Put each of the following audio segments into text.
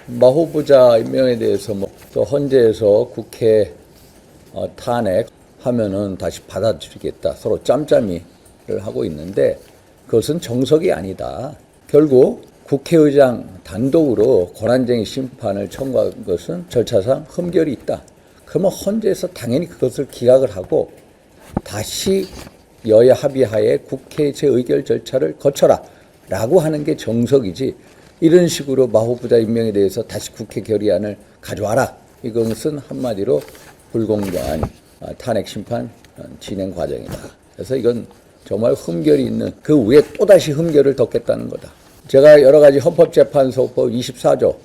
마후부자 임명에 대해서 또 헌재에서 국회 탄핵 하면은 다시 받아들이겠다. 서로 짬짬이를 하고 있는데 그것은 정석이 아니다. 결국 국회의장 단독으로 권한쟁의 심판을 청구한 것은 절차상 흠결이 있다. 그러면 헌재에서 당연히 그것을 기각을 하고 다시 여야 합의하에 국회 재의결 절차를 거쳐라 라고 하는 게 정석이지, 이런 식으로 마후부자 임명에 대해서 다시 국회 결의안을 가져와라, 이것은 한마디로 불공정한 탄핵 심판 진행 과정이다. 그래서 이건 정말 흠결이 있는, 그 위에 또다시 흠결을 덮겠다는 거다. 제가 여러 가지 헌법재판소법 24조,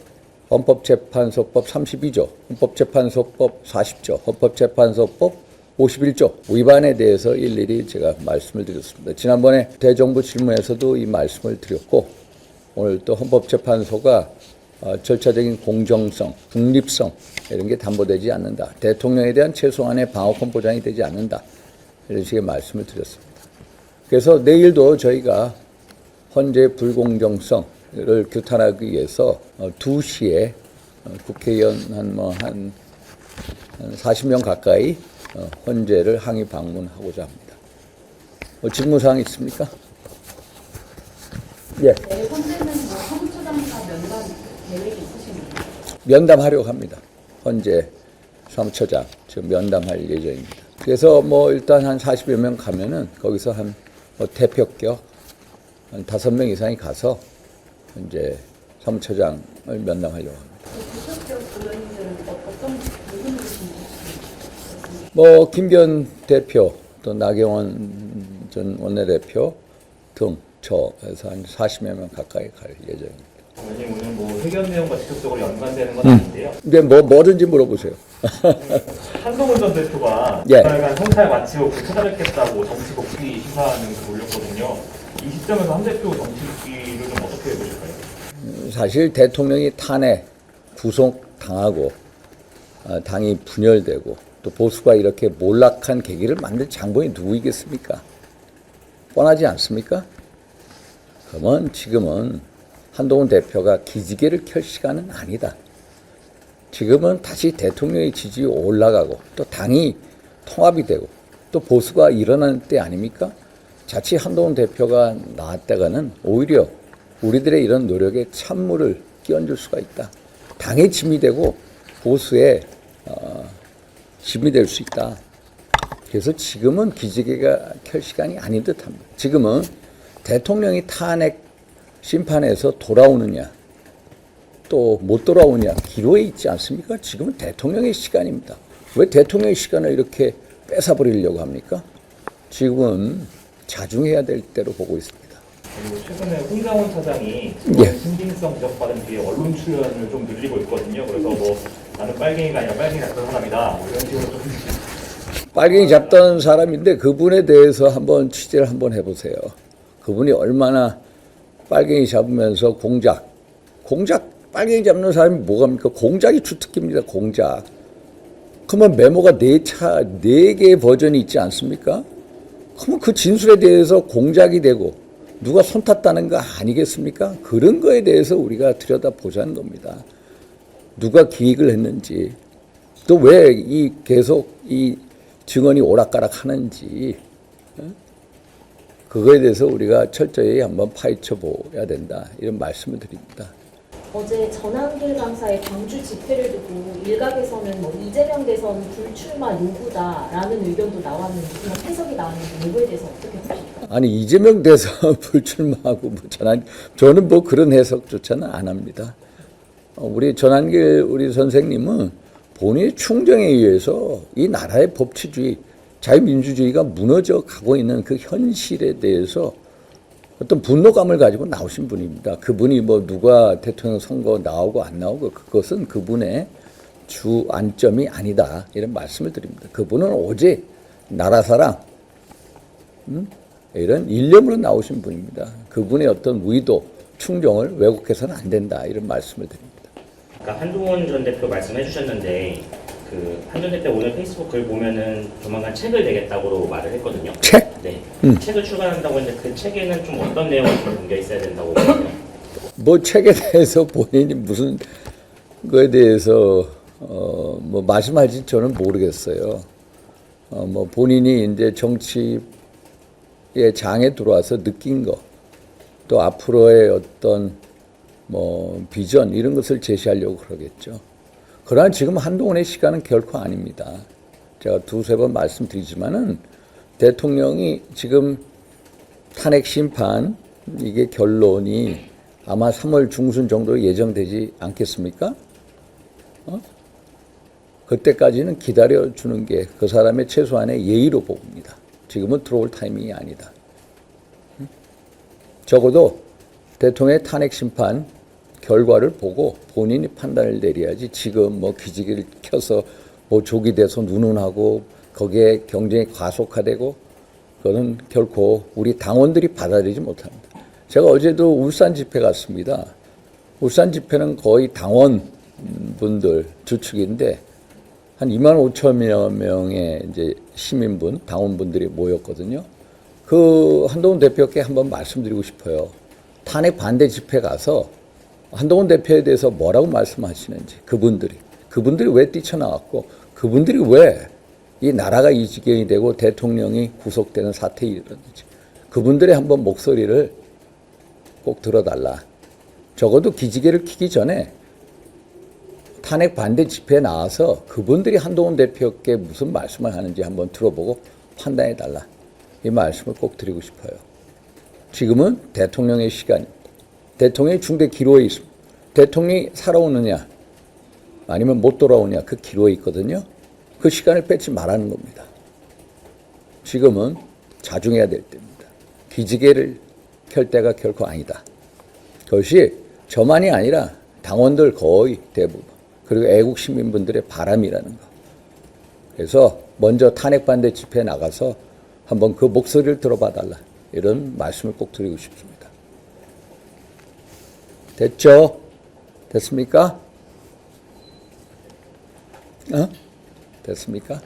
헌법재판소법 32조, 헌법재판소법 40조, 헌법재판소법 51조 위반에 대해서 일일이 제가 말씀을 드렸습니다. 지난번에 대정부 질문에서도 이 말씀을 드렸고, 오늘 또 헌법재판소가 절차적인 공정성, 중립성 이런 게 담보되지 않는다. 대통령에 대한 최소한의 방어권 보장이 되지 않는다. 이런 식의 말씀을 드렸습니다. 그래서 내일도 저희가 헌재 불공정성을 규탄하기 위해서 2시에 국회의원 한 40명 가까이 헌재를 항의 방문하고자 합니다. 직무사항 있습니까? 예. 네, 헌재는 사무처장과 면담 계획이 있으십니까? 면담하려고 합니다. 헌재 사무처장 지금 면담할 예정입니다. 그래서 일단 한 40여 명 가면은 거기서 한 대표격 한 5명 이상이 가서 이제 사무처장을 면담하려고 합니다. 대표격 의원님들은 어떤 무슨 분이신지? 김변 대표, 또 나경원 전 원내대표 등 해서 한 40여 명 가까이 갈 예정입니다. 의원님 오늘 회견 내용과 직접적으로 연관되는 건 아닌데요. 근데 뭐든지 물어보세요. 한동훈 전 대표가 예. 그간 성찰 마치고 찾아뵙겠다고 정치 복귀 시사하는 걸 올렸거든요. 이 시점에서 한 대표 정치 복귀를 좀 어떻게 보실까요? 사실 대통령이 탄핵, 구속당하고 당이 분열되고 또 보수가 이렇게 몰락한 계기를 만든 장본이 누구이겠습니까? 뻔하지 않습니까? 그러면 지금은 한동훈 대표가 기지개를 켤 시간은 아니다. 지금은 다시 대통령의 지지율이 올라가고 또 당이 통합이 되고 또 보수가 일어나는 때 아닙니까? 자칫 한동훈 대표가 나왔다가는 오히려 우리들의 이런 노력에 찬물을 끼얹을 수가 있다. 당의 짐이 되고 보수의 짐이 될 수 있다. 그래서 지금은 기지개가 켤 시간이 아닌 듯합니다. 지금은 대통령이 탄핵 심판에서 돌아오느냐 또 못 돌아오느냐 기로에 있지 않습니까? 지금은 대통령의 시간입니다. 왜 대통령의 시간을 이렇게 뺏어버리려고 합니까? 지금은 자중해야 될 때로 보고 있습니다. 그리고 최근에 홍장원 차장이 예. 신빙성 지적받은 뒤에 언론 출연을 좀 늘리고 있거든요. 그래서 나는 빨갱이가 아니라 빨갱이 같은 사람이다. 이런 식으로 좀. 빨갱이 잡던 사람인데 그분에 대해서 한번 취재를 한번 해보세요. 그분이 얼마나 빨갱이 잡으면서 빨갱이 잡는 사람이 뭐갑니까? 공작이 주특기입니다. 공작. 그러면 메모가 4개의 버전이 있지 않습니까? 그러면 그 진술에 대해서 공작이 되고 누가 손 탔다는 거 아니겠습니까? 그런 거에 대해서 우리가 들여다보자는 겁니다. 누가 기획을 했는지, 또 왜 계속 이 증언이 오락가락 하는지, 그거에 대해서 우리가 철저히 한번 파헤쳐 보아야 된다. 이런 말씀을 드립니다. 어제 전한길 강사의 광주 집회를 두고 일각에서는 이재명 대선 불출마 요구다라는 의견도 나왔는데, 그런 해석이 나왔는데 이거에 대해서 어떻게 보십니까? 아니, 이재명 대선 불출마하고 저는 그런 해석조차는 안 합니다. 우리 전한길 우리 선생님은 본인의 충정에 의해서 이 나라의 법치주의, 자유민주주의가 무너져 가고 있는 그 현실에 대해서 어떤 분노감을 가지고 나오신 분입니다. 그분이 누가 대통령 선거 나오고 안 나오고 그것은 그분의 주 안점이 아니다. 이런 말씀을 드립니다. 그분은 오직 나라 사랑, 이런 일념으로 나오신 분입니다. 그분의 어떤 의도, 충정을 왜곡해서는 안 된다. 이런 말씀을 드립니다. 아까 한동훈 전 대표 말씀해 주셨는데 한 전 대표 오늘 페이스북 글 보면은 조만간 책을 내겠다고 말을 했거든요. 책? 네. 책을 출간한다고 했는데 그 책에는 좀 어떤 내용이 좀 담겨 있어야 된다고 보세요? 책에 대해서 본인이 무슨 거에 대해서 뭐 말씀할지 저는 모르겠어요. 뭐 본인이 이제 정치의 장에 들어와서 느낀 거, 또 앞으로의 어떤 뭐 비전 이런 것을 제시하려고 그러겠죠. 그러나 지금 한동훈의 시간은 결코 아닙니다. 제가 두세 번 말씀드리지만은 대통령이 지금 탄핵 심판 이게 결론이 아마 3월 중순 정도로 예정되지 않겠습니까? 그때까지는 기다려주는 게 그 사람의 최소한의 예의로 봅니다. 지금은 들어올 타이밍이 아니다. 적어도 대통령의 탄핵 심판 결과를 보고 본인이 판단을 내려야지 지금 뭐 기지개를 켜서 뭐 조기 대선 운운하고 거기에 경쟁이 과속화되고 그거는 결코 우리 당원들이 받아들이지 못합니다. 제가 어제도 울산 집회 갔습니다. 울산 집회는 거의 당원분들 주축인데 한 2만 5천여 명의 이제 시민분, 당원분들이 모였거든요. 그 한동훈 대표께 한번 말씀드리고 싶어요. 탄핵 반대 집회 가서 한동훈 대표에 대해서 뭐라고 말씀하시는지 그분들이 왜 뛰쳐나왔고 그분들이 왜 이 나라가 이 지경이 되고 대통령이 구속되는 사태에 이르렀는지 그분들의 한번 목소리를 꼭 들어달라. 적어도 기지개를 켜기 전에 탄핵 반대 집회에 나와서 그분들이 한동훈 대표께 무슨 말씀을 하는지 한번 들어보고 판단해달라. 이 말씀을 꼭 드리고 싶어요. 지금은 대통령의 시간입니다. 대통령이 중대 기로에 있습니다. 대통령이 살아오느냐 아니면 못 돌아오느냐 그 기로에 있거든요. 그 시간을 뺏지 말라는 겁니다. 지금은 자중해야 될 때입니다. 기지개를 켤 때가 결코 아니다. 그것이 저만이 아니라 당원들 거의 대부분 그리고 애국 시민분들의 바람이라는 거. 그래서 먼저 탄핵 반대 집회에 나가서 한번 그 목소리를 들어봐 달라. 이런 말씀을 꼭 드리고 싶습니다. 됐죠? 됐습니까? 됐습니까?